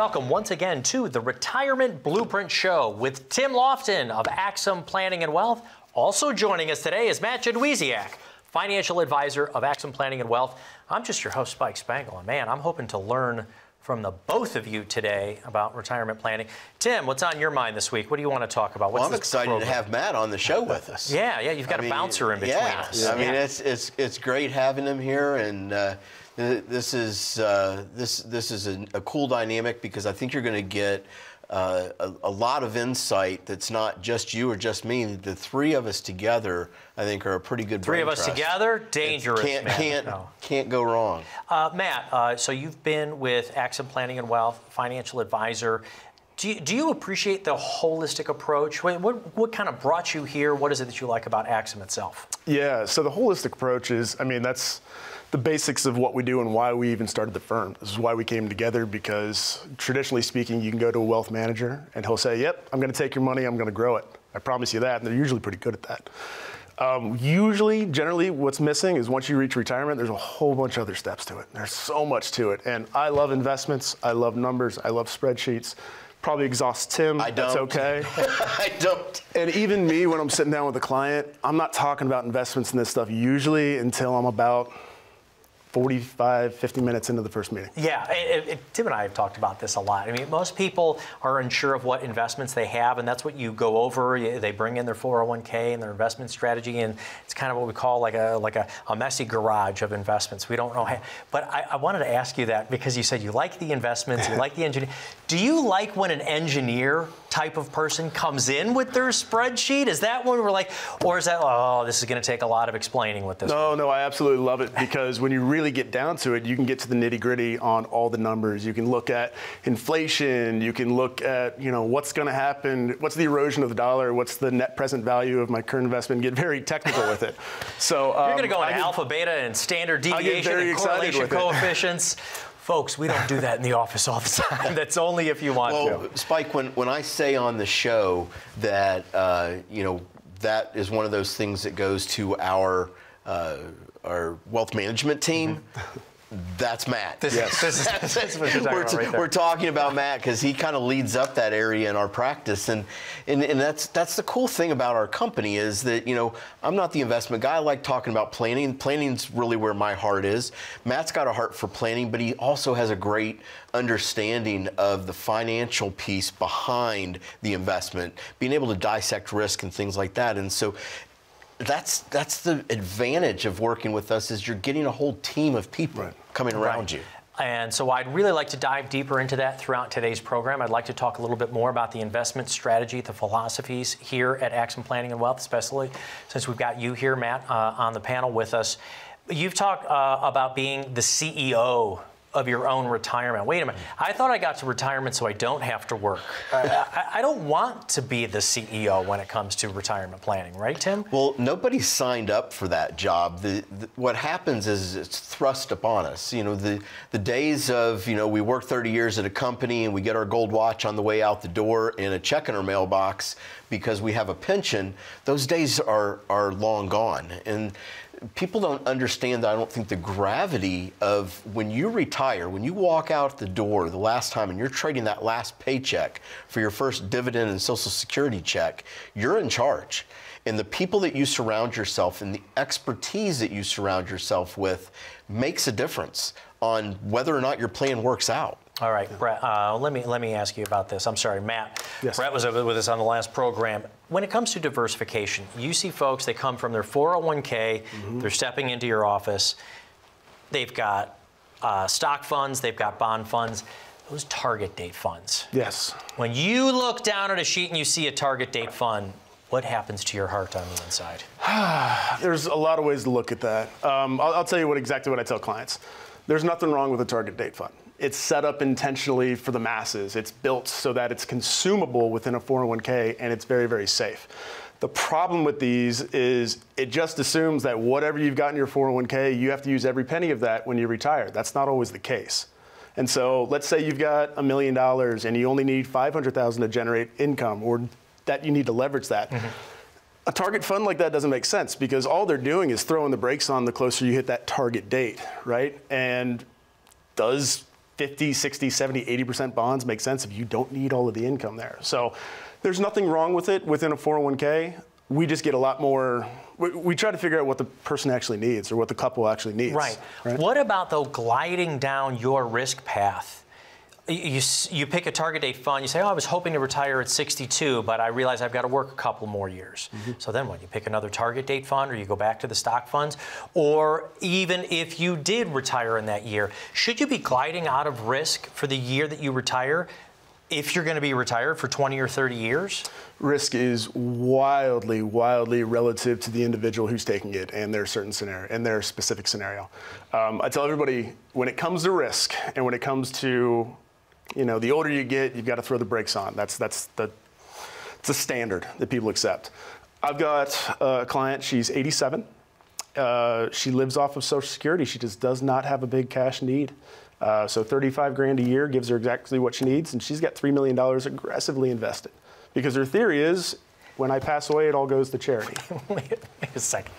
welcome once again to the Retirement Blueprint Show with Tim Lofton of Axim Planning and Wealth. Also joining us today is Matt Jadwiziak, financial advisor of Axim Planning and Wealth. I'm just your host, Spike Spangle, and man, I'm hoping to learn from the both of you today about retirement planning. Tim, what's on your mind this week? What do you want to talk about? Well, I'm excited to have Matt on the show with us. Yeah, you've got a bouncer in between us. I mean, it's great having him here, and this is a cool dynamic because I think you're going to get a lot of insight that's not just you or just me. The three of us together, I think, are a pretty good brain trust. Three of us together, dangerous. Can't go wrong. Matt, so you've been with Axim Planning and Wealth, financial advisor. Do you appreciate the holistic approach? What kind of brought you here? What is it that you like about Axim itself? Yeah, so the holistic approach is, I mean, that's the basics of what we do and why we even started the firm. This is why we came together, because traditionally speaking, you can go to a wealth manager and he'll say, yep, I'm going to take your money, I'm going to grow it. I promise you that, and they're usually pretty good at that. Generally, what's missing is once you reach retirement, there's a whole bunch of other steps to it. There's so much to it, and I love investments, I love numbers, I love spreadsheets. Probably exhausts Tim. I don't. That's okay. I don't. And even me, when I'm sitting down with a client, I'm not talking about investments and this stuff usually until I'm about 45, 50 minutes into the first meeting. Yeah, Tim and I have talked about this a lot. I mean, most people are unsure of what investments they have, and that's what you go over. They bring in their 401k and their investment strategy, and it's kind of what we call like a messy garage of investments. We don't know how, but I wanted to ask you that because you said you like the investments, you like the engineer. Do you like when an engineer type of person comes in with their spreadsheet? Is that when we're like, or is that, oh, this is going to take a lot of explaining with this? No, I absolutely love it, because when you really get down to it, you can get to the nitty-gritty on all the numbers. You can look at inflation, you can look at, what's going to happen, what's the erosion of the dollar, what's the net present value of my current investment, get very technical with it. So you're going to go into alpha, beta, and standard deviation and correlation coefficients. Folks, we don't do that in the office all the time. That's only if you want to. Well, Spike, when I say on the show that, that is one of those things that goes to our wealth management team, that's Matt. We're talking about Matt because he kind of leads up that area in our practice, and that's the cool thing about our company is that I'm not the investment guy. I like talking about planning. Planning's really where my heart is. Matt's got a heart for planning, but he also has a great understanding of the financial piece behind the investment, being able to dissect risk and things like that, and so. That's the advantage of working with us is you're getting a whole team of people coming around you. And so I'd really like to dive deeper into that throughout today's program. I'd like to talk a little bit more about the investment strategy, the philosophies here at Axim Planning and Wealth, especially since we've got you here, Matt, on the panel with us. You've talked about being the CEO of your own retirement. Wait a minute. I thought I got to retirement so I don't have to work. I don't want to be the CEO when it comes to retirement planning, right, Tim? Well, nobody signed up for that job. What happens is it's thrust upon us. The days of, we work 30 years at a company and we get our gold watch on the way out the door and a check in our mailbox because we have a pension, those days are long gone. And people don't understand, I don't think, the gravity of when you retire, when you walk out the door the last time and you're trading that last paycheck for your first dividend and Social Security check, you're in charge. And the people that you surround yourself and the expertise that you surround yourself with makes a difference on whether or not your plan works out. All right, Brett, let me ask you about this. I'm sorry, Matt. Yes. Brett was with us on the last program. When it comes to diversification, you see folks, they come from their 401k, they're stepping into your office, they've got stock funds, they've got bond funds, those target date funds. Yes. When you look down at a sheet and you see a target date fund, what happens to your heart on the inside? There's a lot of ways to look at that. I'll tell you exactly what I tell clients. There's nothing wrong with a target date fund. It's set up intentionally for the masses. It's built so that it's consumable within a 401k and it's very, very safe. The problem with these is it just assumes that whatever you've got in your 401k, you have to use every penny of that when you retire. That's not always the case. And so let's say you've got $1 million and you only need $500,000 to generate income, or that you need to leverage that. A target fund like that doesn't make sense because all they're doing is throwing the brakes on the closer you hit that target date, right? And does 50, 60, 70, 80% bonds make sense if you don't need all of the income there. So there's nothing wrong with it within a 401k. We just get a lot more, we try to figure out what the person actually needs or what the couple actually needs. Right. What about, though, gliding down your risk path? You pick a target date fund, you say, oh, I was hoping to retire at 62, but I realize I've got to work a couple more years. So then what, you pick another target date fund, or you go back to the stock funds? Or even if you did retire in that year, should you be gliding out of risk for the year that you retire if you're going to be retired for 20 or 30 years? Risk is wildly, wildly relative to the individual who's taking it and their certain scenario and their specific scenario. I tell everybody, when it comes to risk and when it comes to, the older you get, you've got to throw the brakes on. It's a standard that people accept. I've got a client, she's 87. She lives off of Social Security. She just does not have a big cash need. So 35 grand a year gives her exactly what she needs, and she's got $3 million aggressively invested. Because her theory is, when I pass away, it all goes to charity. Wait a second.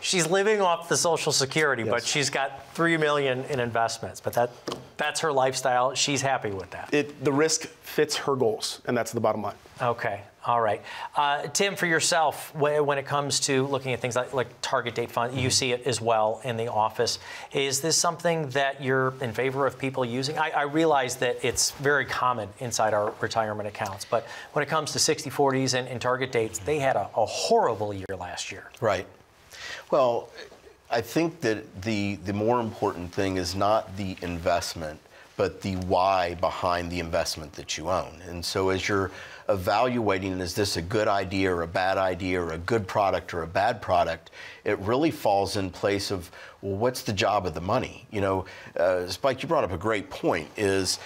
She's living off the Social Security, but she's got $3 million in investments. But that's her lifestyle. She's happy with that. The risk fits her goals, and that's the bottom line. Okay. All right. Tim, for yourself, when it comes to looking at things like target date fund, you see it as well in the office. Is this something that you're in favor of people using? I realize that it's very common inside our retirement accounts, but when it comes to 60/40s and target dates, they had a horrible year last year. Right. Well, I think that the more important thing is not the investment, but the why behind the investment that you own. And so as you're evaluating, is this a good idea or a bad idea or a good product or a bad product, it really falls in place of, well, what's the job of the money? Spike, you brought up a great point is,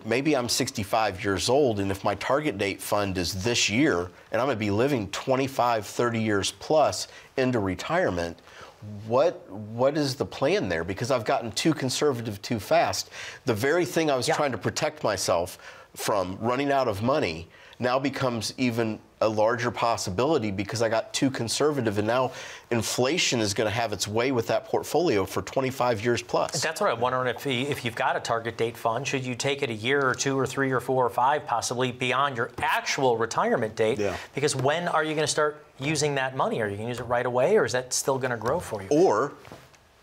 maybe I'm 65 years old, and if my target date fund is this year, and I'm gonna be living 25, 30 years plus into retirement, what is the plan there? Because I've gotten too conservative too fast. The very thing I was trying to protect myself from, running out of money, now becomes even a larger possibility because I got too conservative, and now inflation is going to have its way with that portfolio for 25 years plus. That's what I'm wondering, if you've got a target date fund, should you take it a year or 2 or 3 or 4 or 5, possibly beyond your actual retirement date? Yeah. Because when are you going to start using that money? Are you going to use it right away, or is that still going to grow for you? Or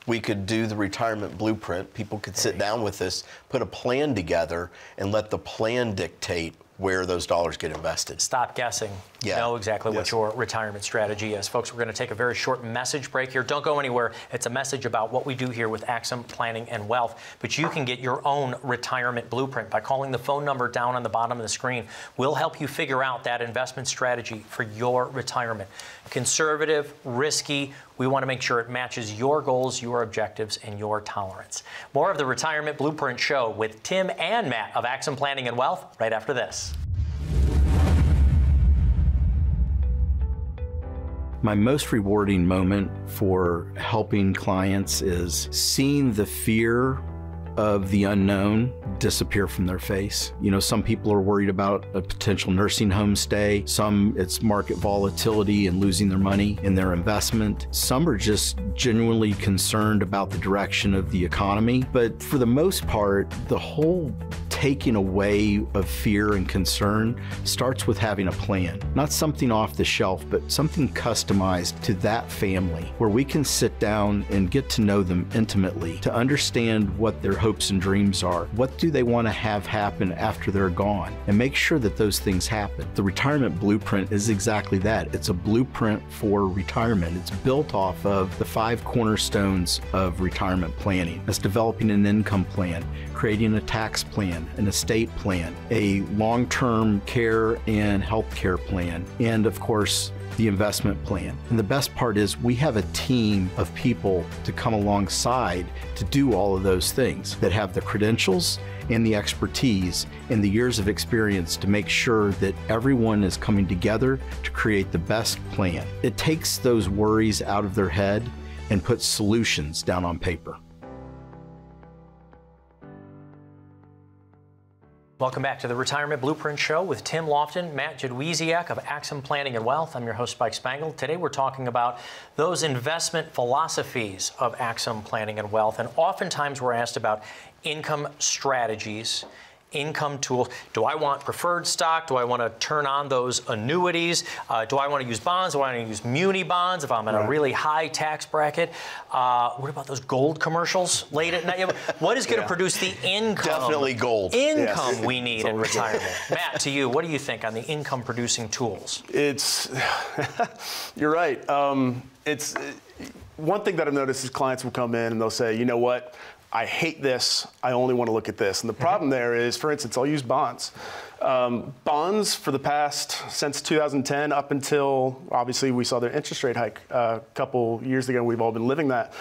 we could do the retirement blueprint. People could sit down with us, put a plan together, and let the plan dictate where those dollars get invested. Stop guessing. Know exactly what your retirement strategy is. Folks, we're going to take a very short message break here. Don't go anywhere. It's a message about what we do here with Axim Planning and Wealth. But you can get your own retirement blueprint by calling the phone number down on the bottom of the screen. We'll help you figure out that investment strategy for your retirement. Conservative, risky. We want to make sure it matches your goals, your objectives, and your tolerance. More of the Retirement Blueprint Show with Tim and Matt of Axim Planning and Wealth right after this. My most rewarding moment for helping clients is seeing the fear of the unknown disappear from their face. Some people are worried about a potential nursing home stay. Some, it's market volatility and losing their money in their investment. Some are just genuinely concerned about the direction of the economy. But for the most part, the whole taking away of fear and concern starts with having a plan. Not something off the shelf, but something customized to that family, where we can sit down and get to know them intimately, to understand what their hopes and dreams are. What do they want to have happen after they're gone? And make sure that those things happen. The Retirement Blueprint is exactly that. It's a blueprint for retirement. It's built off of the 5 cornerstones of retirement planning. That's developing an income plan, creating a tax plan, an estate plan, a long-term care and health care plan, and of course, the investment plan. And the best part is we have a team of people to come alongside to do all of those things that have the credentials and the expertise and the years of experience to make sure that everyone is coming together to create the best plan. It takes those worries out of their head and puts solutions down on paper. Welcome back to the Retirement Blueprint Show with Tim Lofton, Matt Jadwiziak of Axim Planning and Wealth. I'm your host, Spike Spangle. Today we're talking about those investment philosophies of Axim Planning and Wealth. And oftentimes we're asked about income strategies, income tools. Do I want preferred stock? Do I want to turn on those annuities? Do I want to use bonds? Do I want to use muni bonds if I'm in a really high tax bracket? What about those gold commercials late at night? What is going to produce the income? Definitely gold. Income we need in retirement. Matt, to you, what do you think on the income producing tools? You're right. It's one thing that I've noticed is clients will come in and they'll say, you know what? I hate this, I only want to look at this. And the problem there is, for instance, I'll use bonds. Bonds for the past, since 2010 up until, obviously we saw the interest rate hike a couple years ago, we've all been living that.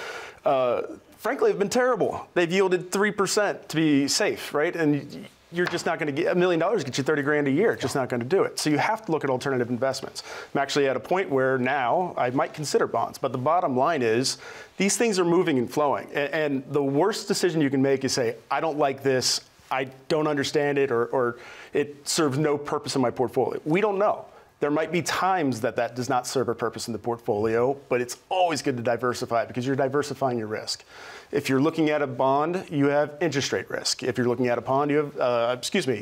Frankly, have been terrible. They've yielded 3% to be safe, right? And you're just not going to get $1 million, get you 30 grand a year. Just not going to do it. So you have to look at alternative investments. I'm actually at a point where now I might consider bonds, but the bottom line is these things are moving and flowing. And the worst decision you can make is say, I don't like this, I don't understand it, or it serves no purpose in my portfolio. We don't know. There might be times that that does not serve a purpose in the portfolio, but it's always good to diversify because you're diversifying your risk. If you're looking at a bond, you have interest rate risk. If you're looking at a bond, you have,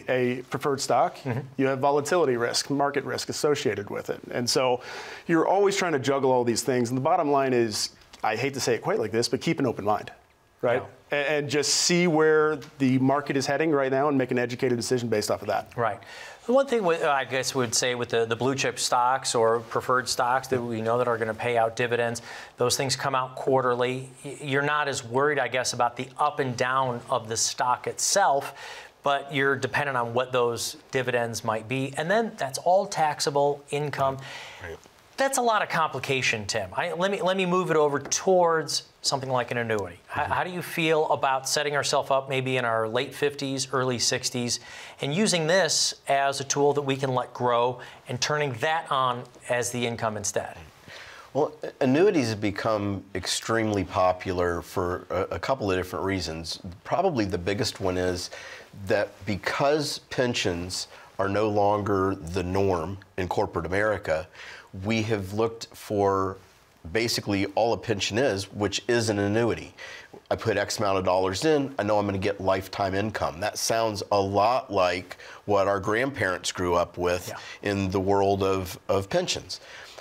a preferred stock, you have volatility risk, market risk associated with it. And so you're always trying to juggle all these things. And the bottom line is, I hate to say it quite like this, but keep an open mind, right? Yeah. And just see where the market is heading right now and make an educated decision based off of that. Right. The one thing I guess we would say with the blue chip stocks or preferred stocks that we know that are going to pay out dividends, those things come out quarterly. You're not as worried, I guess, about the up and down of the stock itself, but you're dependent on what those dividends might be. And then that's all taxable income. Right. That's a lot of complication, Tim. Let me move it over towards something like an annuity. How do you feel about setting ourselves up maybe in our late 50s, early 60s, and using this as a tool that we can let grow and turning that on as the income instead? Well, annuities have become extremely popular for a couple of different reasons. Probably the biggest one is that because pensions are no longer the norm in corporate America, we have looked for basically all a pension is, which is an annuity. I put X amount of dollars in, I know I'm going to get lifetime income. That sounds a lot like what our grandparents grew up with in the world of pensions.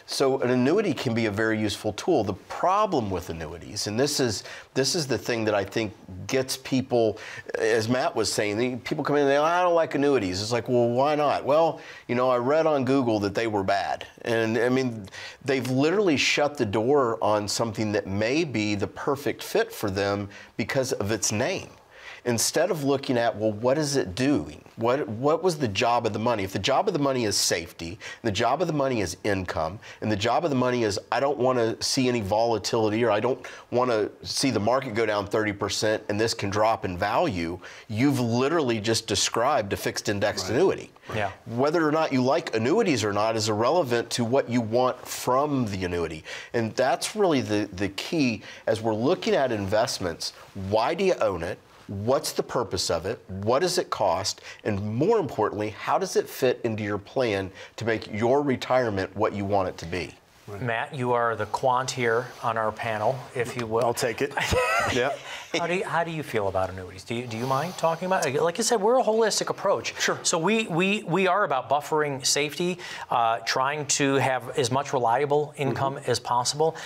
So an annuity can be a very useful tool. The problem with annuities, and this is the thing that I think gets people, as Matt was saying, people come in and they go, I don't like annuities. It's like, well, why not? Well, you know, I read on Google that they were bad. And I mean, they've literally shut the door on something that may be the perfect fit for them because of its name. Instead of looking at, well, what is it doing? What was the job of the money? If the job of the money is safety, and the job of the money is income, and the job of the money is I don't want to see any volatility, or I don't want to see the market go down 30% and this can drop in value, you've literally just described a fixed indexed annuity. Yeah. Whether or not you like annuities or not is irrelevant to what you want from the annuity. And that's really the key as we're looking at investments. Why do you own it? What's the purpose of it? What does it cost? And more importantly, how does it fit into your plan to make your retirement what you want it to be? Right. Matt, you are the quant here on our panel, if you will. I'll take it. Yeah. How do you feel about annuities? Do you mind talking about it? Like I said, we're a holistic approach. Sure. So we are about buffering safety, trying to have as much reliable income as possible.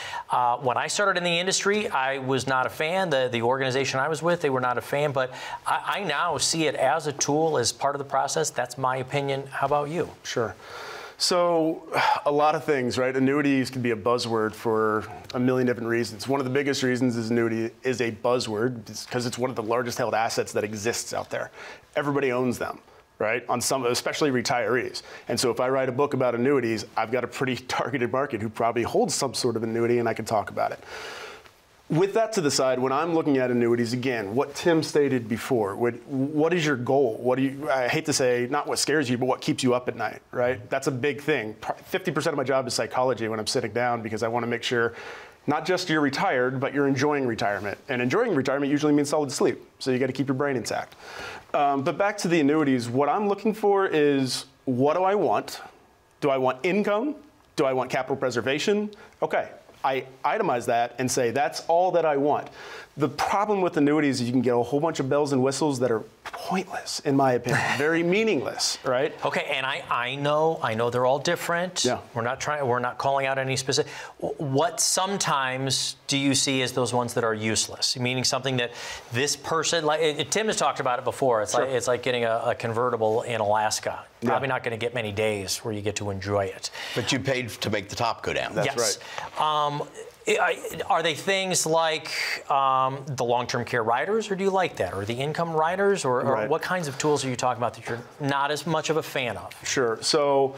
When I started in the industry, I was not a fan. The organization I was with, they were not a fan. But I now see it as a tool, as part of the process. That's my opinion. How about you? Sure. So a lot of things, right? Annuities can be a buzzword for a million different reasons. One of the biggest reasons is annuity is a buzzword because it's one of the largest held assets that exists out there. Everybody owns them, right? On some, especially retirees. And so if I write a book about annuities, I've got a pretty targeted market who probably holds some sort of annuity and I can talk about it. With that to the side, when I'm looking at annuities, again, what Tim stated before, what is your goal? What do you, I hate to say, not what scares you, but what keeps you up at night, right? That's a big thing. 50% of my job is psychology when I'm sitting down because I want to make sure Not just you're retired, but you're enjoying retirement. And enjoying retirement usually means solid sleep. So you got to keep your brain intact. But back to the annuities, what I'm looking for is, what do I want? Do I want income? Do I want capital preservation? Okay, I itemize that and say that's all that I want. The problem with annuities is you can get a whole bunch of bells and whistles that are pointless, in my opinion, very meaningless, right? Okay, and I know they're all different. Yeah. We're not calling out any specific. What sometimes do you see as those ones that are useless? Meaning something that this person, like Tim has talked about it before. It's Sure. like getting a convertible in Alaska. Probably not going to get many days where you get to enjoy it. But you paid to make the top go down. That's right. Are they things like the long-term care riders, or do you like that, or the income riders, or Right. what kinds of tools are you talking about that you're not as much of a fan of? Sure. So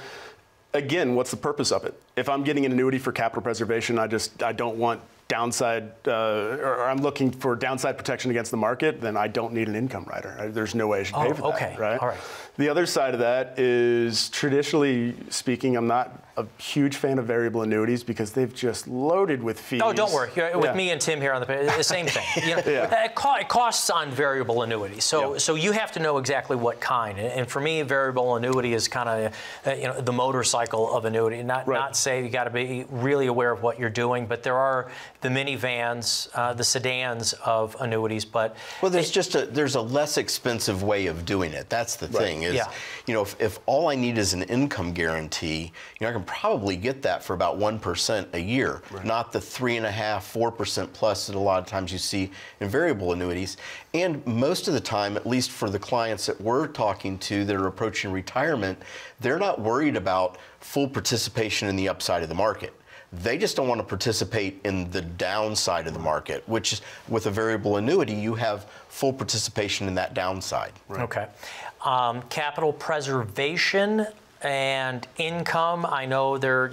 again, what's the purpose of it? If I'm getting an annuity for capital preservation, I don't want downside, or I'm looking for downside protection against the market, then I don't need an income rider. There's no way I should pay for okay. that, right? All right. The other side of that is, traditionally speaking, I'm not a huge fan of variable annuities because they've just loaded with fees. Oh, don't worry. With Yeah. me and Tim here on the same thing. You know, Yeah. it costs on variable annuities. So, Yep. so you have to know exactly what kind. And for me, variable annuity is kind of the motorcycle of annuity. Not say you got to be really aware of what you're doing, but there are the minivans, the sedans of annuities. But Well, there's a less expensive way of doing it. That's the thing. Is, Yeah. you know, if all I need is an income guarantee, you know, I can probably get that for about 1% a year, not the 3.5%, 4% plus that a lot of times you see in variable annuities. And most of the time, at least for the clients that we're talking to that are approaching retirement, they're not worried about full participation in the upside of the market. They just don't want to participate in the downside of the market, which is, with a variable annuity, you have full participation in that downside. Okay. Capital preservation and income, I know they're,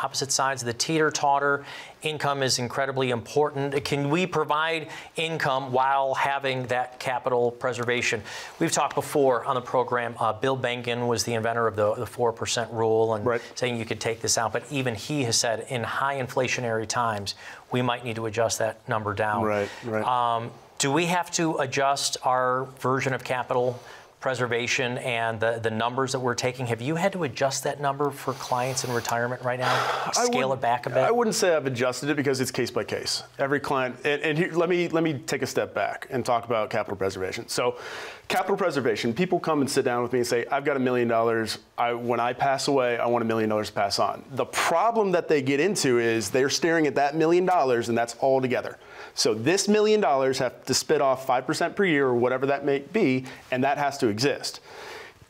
opposite sides of the teeter-totter. Income is incredibly important. Can we provide income while having that capital preservation? We've talked before on the program, Bill Bengen was the inventor of the 4% rule and saying you could take this out, but even he has said in high inflationary times, we might need to adjust that number down. Right. Do we have to adjust our version of capital preservation and the numbers that we're taking? Have you had to adjust that number for clients in retirement right now? Scale it back a bit? I wouldn't say I've adjusted it because it's case by case. Every client, and here, let me take a step back and talk about capital preservation. So, capital preservation, people come and sit down with me and say, I've got $1 million. When I pass away, I want $1 million to pass on. The problem that they get into is they're staring at that $1 million and that's all together. So this $1 million have to spit off 5% per year or whatever that may be, and that has to exist.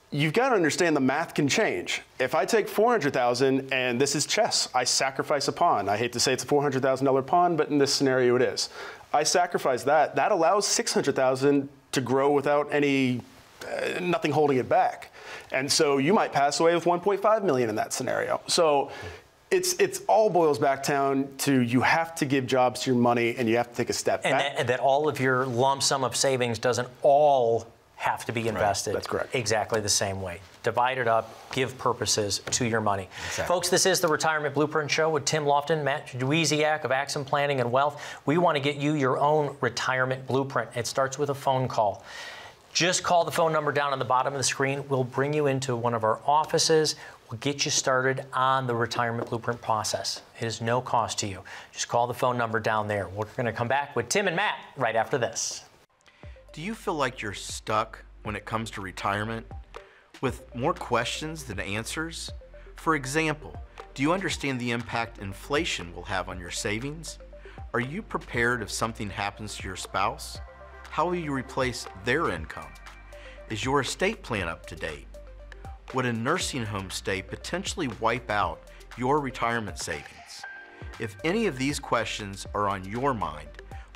You've got to understand the math can change. If I take $400,000 and this is chess, I sacrifice a pawn. I hate to say it's a $400,000 pawn, but in this scenario it is. I sacrifice that. That allows $600,000 to grow without any nothing holding it back. And so you might pass away with $1.5 million in that scenario. So it's all boils back down to you have to give jobs to your money and you have to take a step back. And that all of your lump sum of savings doesn't all have to be invested. That's correct. Exactly the same way. Divide it up, give purposes to your money. Exactly. Folks, this is the Retirement Blueprint Show with Tim Lofton, Matt Dweziak of Axon Planning and Wealth. We want to get you your own retirement blueprint. It starts with a phone call. Just call the phone number down on the bottom of the screen. We'll bring you into one of our offices. We'll get you started on the retirement blueprint process. It is no cost to you. Just call the phone number down there. We're going to come back with Tim and Matt right after this. Do you feel like you're stuck when it comes to retirement, with more questions than answers? For example, do you understand the impact inflation will have on your savings? Are you prepared if something happens to your spouse? How will you replace their income? Is your estate plan up to date? Would a nursing home stay potentially wipe out your retirement savings? If any of these questions are on your mind,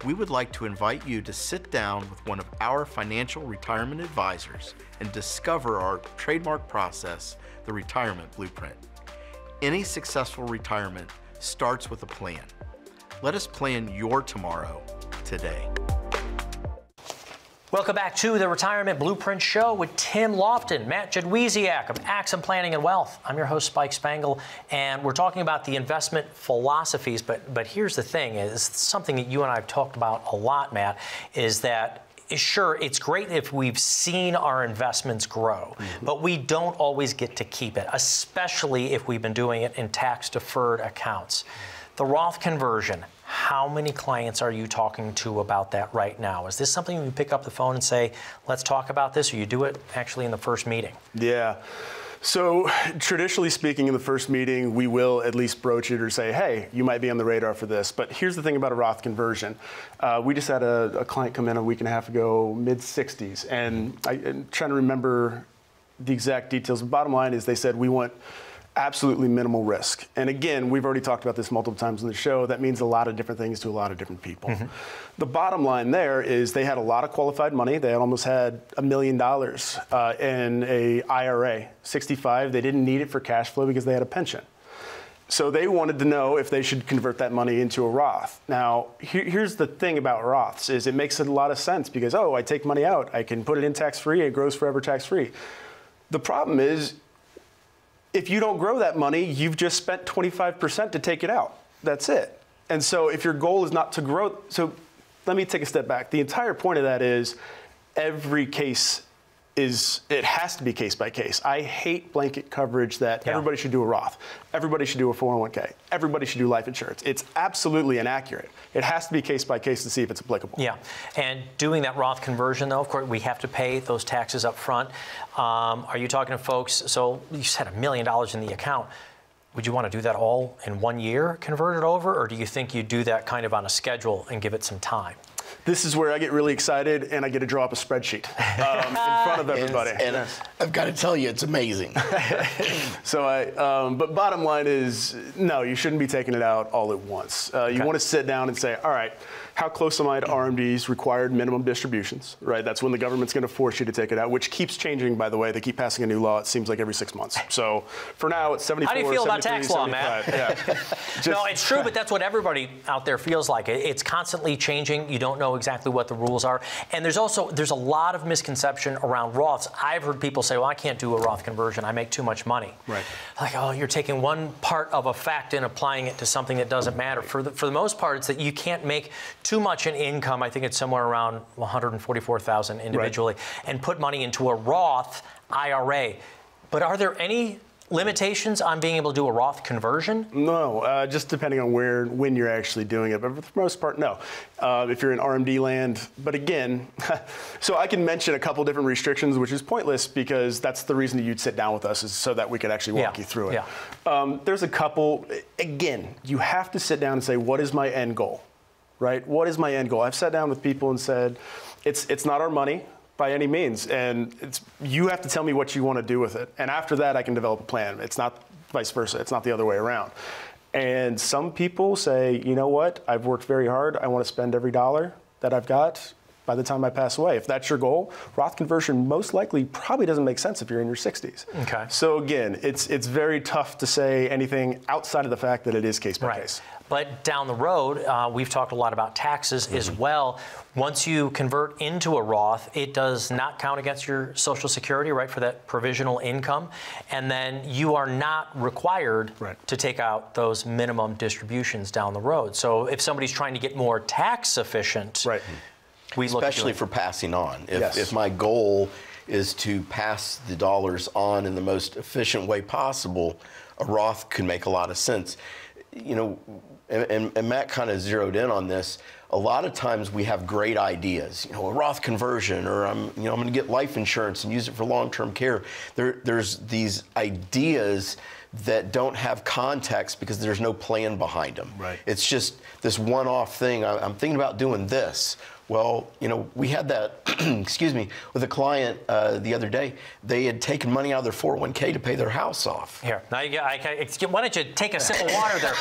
we would like to invite you to sit down with one of our financial retirement advisors and discover our trademark process, the Retirement Blueprint. Any successful retirement starts with a plan. Let us plan your tomorrow today. Welcome back to the Retirement Blueprint Show with Tim Lofton, Matt Jadwiziak of Axum Planning and Wealth. I'm your host, Spike Spangle, and we're talking about the investment philosophies. But here's the thing: is something that you and I have talked about a lot, Matt, is that sure, it's great if we've seen our investments grow, but we don't always get to keep it, especially if we've been doing it in tax-deferred accounts. The Roth conversion. How many clients are you talking to about that right now? Is this something you pick up the phone and say, let's talk about this, or you do it actually in the first meeting? Yeah. So traditionally speaking, in the first meeting, we will at least broach it or say, hey, you might be on the radar for this. But here's the thing about a Roth conversion. We just had a client come in a week and a half ago, mid-60s, and I'm trying to remember the exact details. The bottom line is they said, we want absolutely minimal risk. And again, we've already talked about this multiple times on the show. That means a lot of different things to a lot of different people. The bottom line there is they had a lot of qualified money. They almost had $1 million in a IRA. 65, they didn't need it for cash flow because they had a pension. So they wanted to know if they should convert that money into a Roth. Now, here's the thing about Roths is it makes a lot of sense because, oh, I take money out. I can put it in tax-free. It grows forever tax-free. The problem is, if you don't grow that money, you've just spent 25% to take it out. That's it. And so if your goal is not to grow, so let me take a step back. The entire point of that is every case it has to be case by case. I hate blanket coverage that everybody should do a Roth. Everybody should do a 401k. Everybody should do life insurance. It's absolutely inaccurate. It has to be case by case to see if it's applicable. Yeah, and doing that Roth conversion, though, of course, we have to pay those taxes up front. Are you talking to folks, so you said $1 million in the account. Would you want to do that all in 1 year, convert it over, or do you think you do that kind of on a schedule and give it some time? This is where I get really excited and I get to draw up a spreadsheet in front of everybody. And I've got to tell you, it's amazing. So but bottom line is, no, you shouldn't be taking it out all at once. You want to sit down and say, all right, how close am I to RMD's required minimum distributions, right? That's when the government's going to force you to take it out, which keeps changing, by the way. They keep passing a new law, it seems like every 6 months. So for now, it's 74, How do you feel about tax law, Matt? Yeah. No, it's true, but that's what everybody out there feels like. It's constantly changing. You don't know exactly what the rules are. And there's a lot of misconception around Roths. I've heard people say, well, I can't do a Roth conversion. I make too much money. Right. Like, oh, you're taking one part of a fact and applying it to something that doesn't matter. For the most part, it's that you can't make too much in income. I think it's somewhere around $144,000 individually, and put money into a Roth IRA. But are there any limitations on being able to do a Roth conversion? No, just depending on when you're actually doing it. But for the most part, no. If you're in RMD land, but again, so I can mention a couple different restrictions, which is pointless because that's the reason that you'd sit down with us is so that we could actually walk you through it. Yeah. There's a couple. Again, you have to sit down and say, what is my end goal? Right? What is my end goal? I've sat down with people and said, it's not our money by any means, and you have to tell me what you want to do with it. And after that, I can develop a plan. It's not vice versa. It's not the other way around. And some people say, you know what? I've worked very hard. I want to spend every dollar that I've got by the time I pass away. If that's your goal, Roth conversion most likely probably doesn't make sense if you're in your 60s. Okay. So again, it's very tough to say anything outside of the fact that it is case by case. But down the road, we've talked a lot about taxes as well. Once you convert into a Roth, it does not count against your Social Security, right, for that provisional income. And then you are not required to take out those minimum distributions down the road. So if somebody's trying to get more tax efficient, especially for passing on. If my goal is to pass the dollars on in the most efficient way possible, a Roth could make a lot of sense. You know, and Matt kind of zeroed in on this. A lot of times we have great ideas, you know, a Roth conversion, or I'm going to get life insurance and use it for long-term care. There's these ideas that don't have context because there's no plan behind them. Right. It's just this one-off thing. I'm thinking about doing this. Well, you know, we had that, excuse me, with a client the other day. They had taken money out of their 401k to pay their house off. Here, now why don't you take a sip of water there?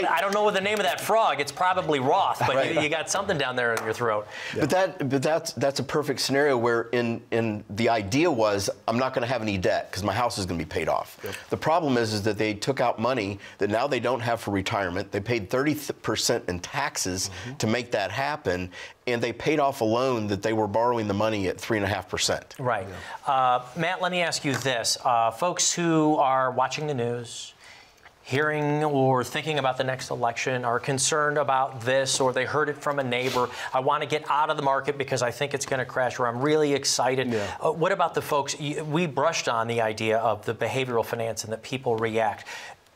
I don't know what the name of that frog. It's probably Roth, but you got something down there in your throat. Yeah. But that's a perfect scenario where in the idea was I'm not going to have any debt because my house is going to be paid off. Yep. The problem is that they took out money that now they don't have for retirement. They paid 30% in taxes to make that happen. And they paid off a loan that they were borrowing borrowing the money at 3.5%. Right. Matt, let me ask you this. Folks who are watching the news, hearing or thinking about the next election, are concerned about this, or they heard it from a neighbor, I want to get out of the market because I think it's going to crash, or I'm really excited. Yeah. What about the folks, we brushed on the idea of the behavioral finance and that people react.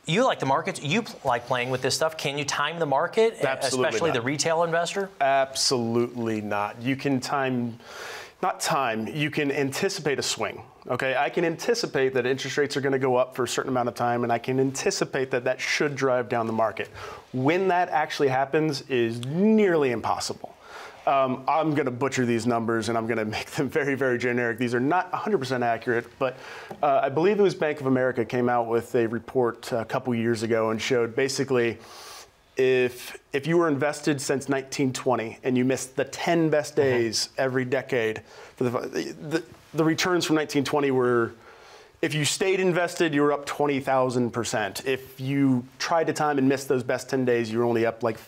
You like the markets, you like playing with this stuff. Can you time the market, especially the retail investor? Absolutely not. You can you can anticipate a swing. Okay, I can anticipate that interest rates are going to go up for a certain amount of time, and I can anticipate that that should drive down the market. When that actually happens is nearly impossible. I'm going to butcher these numbers, and I'm going to make them very, very generic. These are not 100% accurate, but I believe it was Bank of America came out with a report a couple years ago and showed basically if you were invested since 1920 and you missed the 10 best days every decade, for the returns from 1920 were, if you stayed invested, you were up 20,000%. If you tried to time and missed those best 10 days, you were only up like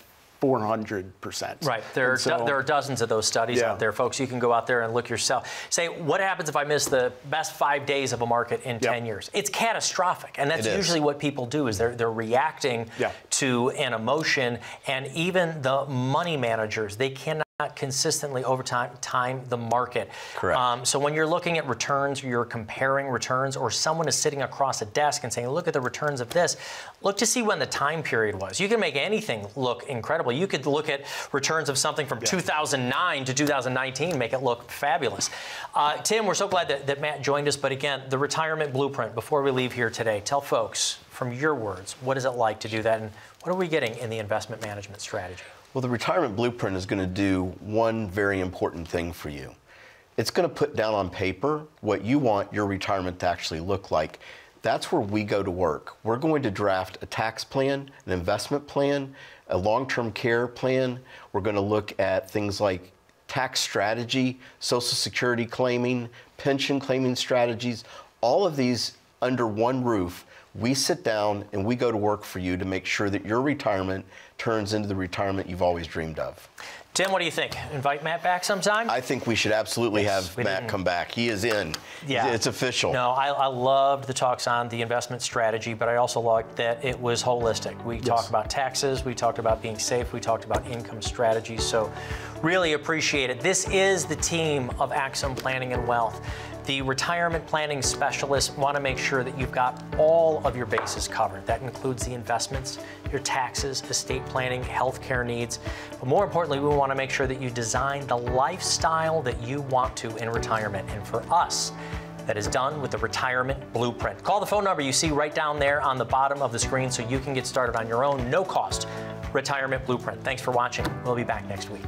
400%. Right. There are dozens of those studies out there, folks. You can go out there and look yourself. Say, what happens if I miss the best 5 days of a market in 10 years? It's catastrophic. And that's usually what people do, is they're reacting to an emotion. And even the money managers, they cannot consistently over time the market. Correct. So when you're looking at returns, you're comparing returns, or someone is sitting across a desk and saying, look at the returns of this, look to see when the time period was. You can make anything look incredible. You could look at returns of something from 2009 to 2019, make it look fabulous. Tim, we're so glad that Matt joined us, but again, the retirement blueprint, before we leave here today, tell folks from your words, what is it like to do that, and what are we getting in the investment management strategy? Well, the retirement blueprint is going to do one very important thing for you. It's going to put down on paper what you want your retirement to actually look like. That's where we go to work. We're going to draft a tax plan, an investment plan, a long-term care plan. We're going to look at things like tax strategy, Social Security claiming, pension claiming strategies, all of these under one roof. We sit down and we go to work for you to make sure that your retirement turns into the retirement you've always dreamed of. Tim, what do you think? Invite Matt back sometime? I think we should absolutely have Matt come back. He is in. Yeah. It's official. No, I loved the talks on the investment strategy, but I also liked that it was holistic. We talked about taxes, we talked about being safe, we talked about income strategies, so really appreciate it. This is the team of Axim Planning and Wealth. The retirement planning specialists want to make sure that you've got all of your bases covered. That includes the investments, your taxes, estate planning, healthcare needs. But more importantly, we want to make sure that you design the lifestyle that you want to in retirement. And for us, that is done with the retirement blueprint. Call the phone number you see right down there on the bottom of the screen so you can get started on your own no-cost retirement blueprint. Thanks for watching. We'll be back next week.